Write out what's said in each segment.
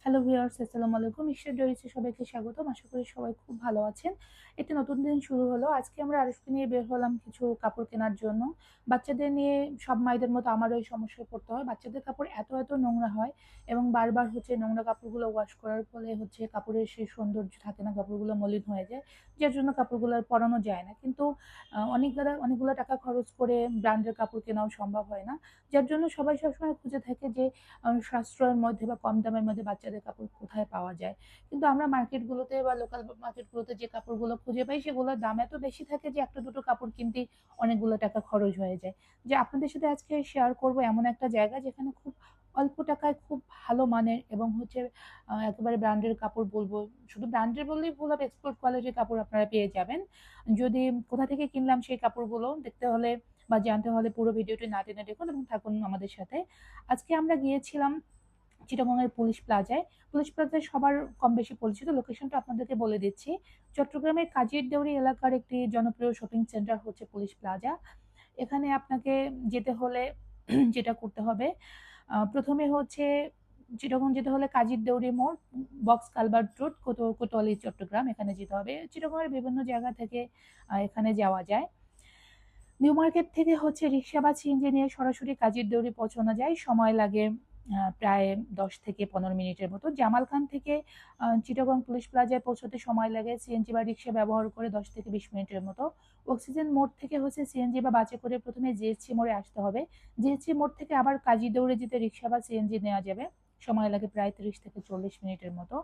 Hello viewers, আসসালামু আলাইকুম। ঈশ্বর ডেইরিতে সবাইকে স্বাগতম। আশা করি সবাই খুব ভালো আছেন। একটা নতুন দিন শুরু হলো। আজকে আমরা আরশকে নিয়ে বের হলাম কিছু কাপড় কেনার জন্য। বাচ্চাদের নিয়ে সব মায়েদের মতো আমারও এই সমস্যায় পড়তে হয়। বাচ্চাদের কাপড় এত নোংরা হয় এবং বারবার নোংরা কাপড়গুলো ওয়াশ করার ফলে কাপড়ের সেই সৌন্দর্য থাকে না, কাপড়গুলো মলিন হয়ে যায়। যার জন্য কাপড়গুলো আর পরানো যায় না। কিন্তু অনেকগুলো টাকা খরচ করে ব্র্যান্ডের কাপড় কেনাও সম্ভব হয় না। যার জন্য সবাই সবসময় খুঁজে থাকে যে সাশ্রয়ের মধ্যে বা কম দামের মধ্যে বাচ্চাদের কাপড় কোথায় পাওয়া যায়। কিন্তু আমরা মার্কেটগুলোতে বা লোকাল মার্কেটগুলোতে যে কাপড়গুলো খুঁজে পাই সেগুলোর দাম এত বেশি থাকে যে একটা দুটো কাপড় কিনতেই অনেকগুলো টাকা খরচ হয়ে যায়। যে আপনাদের সাথে আজকে শেয়ার করব এমন একটা জায়গা যেখানে খুব অল্প টাকায় খুব ভালো মানের এবং একেবারে ব্র্যান্ডের কাপড় বলবো, শুধু ব্র্যান্ডের বললেই ভুল হবে, এক্সপোর্ট কোয়ালিটির কাপড় আপনারা পেয়ে যাবেন। যদি কোথা থেকে কিনলাম সেই কাপড়গুলো দেখতে হলে বা জানতে হলে পুরো ভিডিওটি না টেনে দেখুন এবং থাকুন আমাদের সাথে। আজকে আমরা গিয়েছিলাম চিটাগংয়ের পুলিশ প্লাজায়। পুলিশ প্লাজায় সবার কম বেশি পরিচিত। লোকেশনটা আপনাদেরকে বলে দিচ্ছি। চট্টগ্রামের কাজীর দেউরি এলাকার একটি জনপ্রিয় শপিং সেন্টার হচ্ছে পুলিশ প্লাজা। এখানে আপনাকে যেতে হলে যেটা করতে হবে, প্রথমে চিটাগং যেতে হলে কাজীর দেউরি মোড়, box culvert road, Kotwali Chattogram, এখানে যেতে হবে। চিটাগংয়ের বিভিন্ন জায়গা থেকে এখানে যাওয়া যায়। নিউ মার্কেট থেকে রিক্সা বা সিএনজি নিয়ে সরাসরি কাজীর দেউরি পৌঁছানো যায়। সময় লাগে প্রায় ১০ থেকে ১৫ মিনিটের মতো। জামালখান থেকে চিটাগং পুলিশ প্লাজায় পৌঁছতে সময় লাগে সিএনজি বা রিক্সা ব্যবহার করে ১০ থেকে ২০ মিনিটের মতো। অক্সিজেন মোড় থেকে সিএনজি বা বাসে করে প্রথমে জিএসসি মোড়ে আসতে হবে। জিএসসি মোড় থেকে আবার কাজী দৌড়ে যেতে রিক্সা বা সিএনজি নেওয়া যাবে। সময় লাগে প্রায় ৩০ থেকে ৪০ মিনিটের মতো।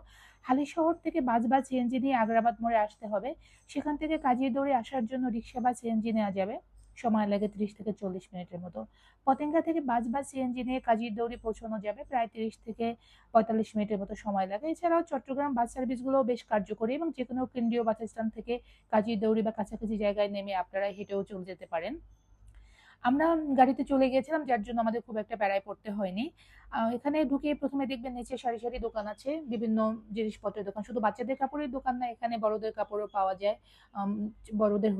হালিশহর থেকে বাস বা সিএনজি নিয়ে আগ্রাবাদ মোড়ে আসতে হবে। সেখান থেকে কাজী দৌড়ে আসার জন্য রিক্সা বা সিএনজি নেওয়া যাবে। সময় লাগে ৩০ থেকে ৪০ মিনিটের মতো। পতেঙ্গা থেকে বাস বা সিএনজি নিয়ে কাজীর দৌড়ি পৌঁছানো যাবে। প্রায় ৩০ থেকে ৪৫ মিনিটের মতো সময় লাগে। এছাড়াও চট্টগ্রাম বাস সার্ভিসগুলোও বেশ কার্যকরী এবং যেকোনো কেন্দ্রীয় বাস স্ট্যান্ড থেকে কাজীর দৌড়ি বা কাছাকাছি জায়গায় নেমে আপনারা হেঁটেও চলে যেতে পারেন। আমরা গাড়িতে চলে গিয়েছিলাম, যার জন্য আমাদের খুব একটা প্যারায় পড়তে হয়নি। এখানে ঢুকে প্রথমে দেখবেন নিচে সারি দোকান আছে, বিভিন্ন জিনিসপত্রের দোকান। শুধু বাচ্চাদের কাপড়ের দোকান না, এখানে বড়দের কাপড়ও পাওয়া যায়। আম বড়দের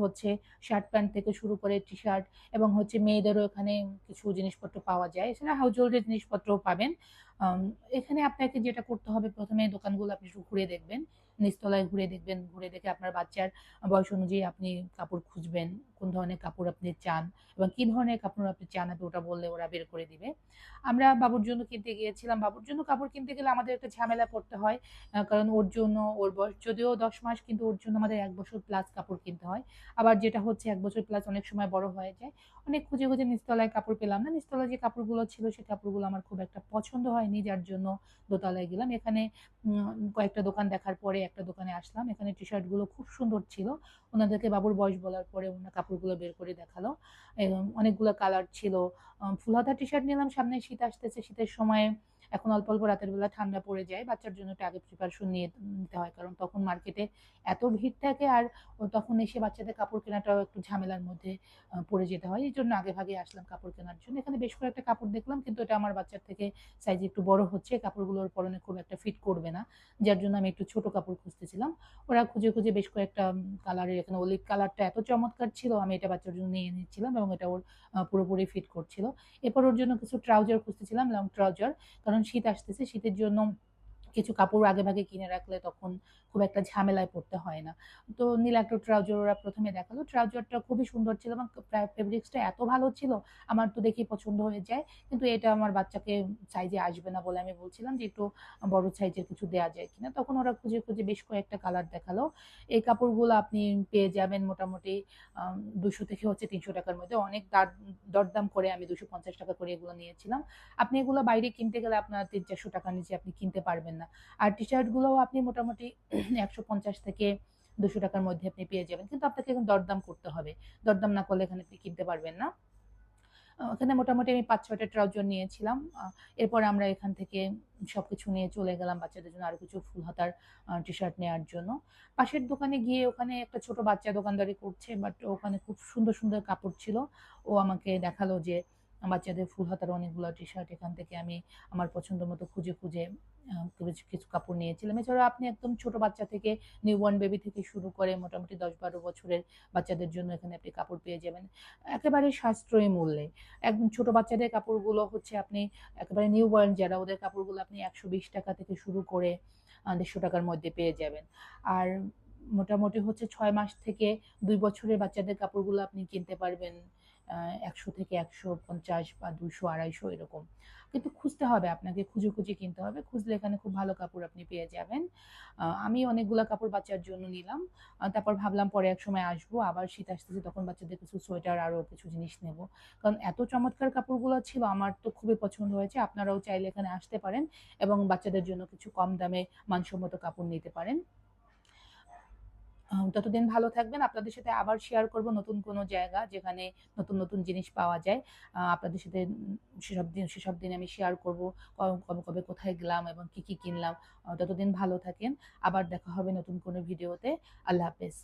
শার্ট প্যান্ট থেকে শুরু করে টি-শার্ট এবং মেয়েদেরও এখানে কিছু জিনিসপত্র পাওয়া যায়। এছাড়া হাউজহোল্ডের জিনিসপত্রও পাবেন। আম এখানে আপনাকে যেটা করতে হবে, প্রথমে দোকানগুলো আপনি একটু ঘুরে দেখবেন। নিচতলায় ঘুরে দেখবেন। ঘুরে দেখে আপনার বাচ্চার বয়স অনুযায়ী আপনি কাপড় খুঁজবেন, কোন ধরনের কাপড় আপনি চান এবং কি ধরনের কাপড় আপনি চান, আপনি ওটা বললে ওরা বের করে দিবে। আমরা বাবুর জন্য কিনতে গিয়েছিলাম। বাবুর জন্য কাপড় কিনতে গেলে আমাদের একটা ঝামেলা পড়তে হয়। কারণ ওর বয়স যদিও ১০ মাস, কিন্তু ওর জন্য আমাদের ১ বছর প্লাস কাপড় কিনতে হয়। আবার যেটা ১ বছর প্লাস অনেক সময় বড় হয়ে যায়। অনেক খুঁজে নিচতলায় কাপড় পেলাম না। নিচতলায় যে কাপড়গুলো ছিল সেই কাপড়গুলো আমার খুব একটা পছন্দ হয়নি, যার জন্য দোতলায় গেলাম। এখানে কয়েকটা দোকান দেখার পরে একটা দোকানে আসলাম। এখানে টি-শার্ট গুলো খুব সুন্দর ছিল। ওনাদেরকে বাবুর বয়স বলার পরে ওনারা কাপড়গুলো বের করে দেখালো এবং অনেকগুলো কালার ছিল। ফুল হাতা টি-শার্ট নিলাম, সামনে শীত আসতেছে। শীতের সময় এখন অল্প রাতের বেলা ঠান্ডা পড়ে যায়। বাচ্চার জন্য একটু আগে প্রিপারেশন নিতে হয়। কারণ তখন মার্কেটে এত ভিড় থাকে আর তখন এসে বাচ্চাদের কাপড় কেনাটাও একটু ঝামেলার মধ্যে পড়ে যেতে হয়। এজন্য আগেভাগে আসলাম কাপড় কেনার জন্য। এখানে বেশ কয়েকটা কাপড় দেখলাম, কিন্তু এটা আমার বাচ্চার থেকে সাইজ একটু বড় হচ্ছে। কাপড়গুলোর পরনে খুব একটা ফিট করবে না। যার জন্য আমি একটু ছোট কাপড় খুঁজতেছিলাম। ওরা খুঁজে বেশ কয়েকটা কালারের, এখানে অলিভ কালারটা এত চমৎকার ছিল, আমি এটা বাচ্চার জন্য নিয়ে নিচ্ছিলাম এবং এটা ওর পুরোপুরি ফিট করছিল। এরপর ওর জন্য কিছু ট্রাউজার খুঁজতেছিলাম, লং ট্রাউজার। কারণ শীত আসতেছে, শীতের জন্য কিছু কাপড় আগেভাগে কিনে রাখলে তখন খুব একটা ঝামেলায় পড়তে হয় না। তো নীল একটা ট্রাউজার ওরা প্রথমে দেখালো। ট্রাউজারটা খুবই সুন্দর ছিল এবং ফেব্রিক্সটা এত ভালো ছিল, আমার তো দেখেই পছন্দ হয়ে যায়। কিন্তু এটা আমার বাচ্চাকে সাইজে আসবে না বলে আমি বলছিলাম যে একটু বড় সাইজের কিছু দেয়া যায় কিনা। তখন ওরা খুঁজে বেশ কয়েকটা কালার দেখালো। এই কাপড়গুলো আপনি পেয়ে যাবেন মোটামুটি ২০০ থেকে ৳৩০০ মধ্যে। অনেক দরদাম করে আমি ৳২৫০ করে এগুলো নিয়েছিলাম। আপনি এগুলো বাইরে কিনতে গেলে আপনার ৳৩০০-৪০০ নিচে আপনি কিনতে পারবেন না। আর টি-শার্ট গুলোও আপনি মোটামুটি ৳১৫০ থেকে ৳২০০ মধ্যে আপনি পেয়ে যাবেন। কিন্তু আপনাকে এখন দরদাম করতে হবে। দরদাম না করলে এখানে আপনি কিনতে পারবেন না। ওখানে মোটামুটি আমি ৫-৬ টা ট্রাউজার নিয়েছিলাম। এরপরে আমরা এখান থেকে সবকিছু নিয়ে চলে গেলাম বাচ্চাদের জন্য আরো কিছু ফুল হাতার টি-শার্ট নেয়ার জন্য। পাশের দোকানে গিয়ে ওখানে একটা ছোট বাচ্চা দোকানদারি করছে, বাট ওখানে খুব সুন্দর কাপড় ছিল। ও আমাকে দেখালো যে বাচ্চাদের ফুল হাতার অনেকগুলো টি-শার্ট এখান থেকে আমি আমার পছন্দ মতো খুঁজে খুঁজে কিছু কিছু কাপড় নিয়েছিলাম। এছাড়াও আপনি একদম ছোট বাচ্চা থেকে নিউবর্ন বেবি থেকে শুরু করে মোটামুটি ১০-১২ বছরের বাচ্চাদের জন্য এখানে আপনি কাপড় পেয়ে যাবেন একেবারে সাশ্রয়ী মূল্যে। একদম ছোট বাচ্চাদের কাপড়গুলো হচ্ছে আপনি একেবারে নিউবর্ন যারা ওদের কাপড়গুলো আপনি ৳১২০ থেকে শুরু করে ৳১৫০ মধ্যে পেয়ে যাবেন। আর মোটামুটি হচ্ছে ৬ মাস থেকে ২ বছরের বাচ্চাদের কাপড়গুলো আপনি কিনতে পারবেন ১০০ থেকে ১৫০ বা ২০০, ২৫০ এরকম। কিন্তু খুঁজতে হবে আপনাকে, খুঁজে খুঁজে কিনতে হবে। খুঁজলে এখানে খুব ভালো কাপড় আপনি পেয়ে যাবেন। আমি অনেকগুলা কাপড় বাচ্চার জন্য নিলাম। তারপর ভাবলাম পরে একসময় আসবো। আবার শীত আসতেছে তখন বাচ্চাদের কিছু সোয়েটার আরো কিছু জিনিস নেব। কারণ এত চমৎকার কাপড়গুলো ছিল আমার তো খুবই পছন্দ হয়েছে। আপনারাও চাইলে এখানে আসতে পারেন এবং বাচ্চাদের জন্য কিছু কম দামে মানসম্মত কাপড় নিতে পারেন। ততদিন ভালো থাকবেন। আপনাদের সাথে আবার শেয়ার করব নতুন কোনো জায়গা যেখানে নতুন, নতুন জিনিস পাওয়া যায়। আপনাদের সাথে সেসব দিন আমি শেয়ার করব কবে, কবে কোথায় গেলাম এবং কি, কি কিনলাম। ততদিন ভালো থাকেন। আবার দেখা হবে নতুন কোনো ভিডিওতে। আল্লাহ হাফেজ।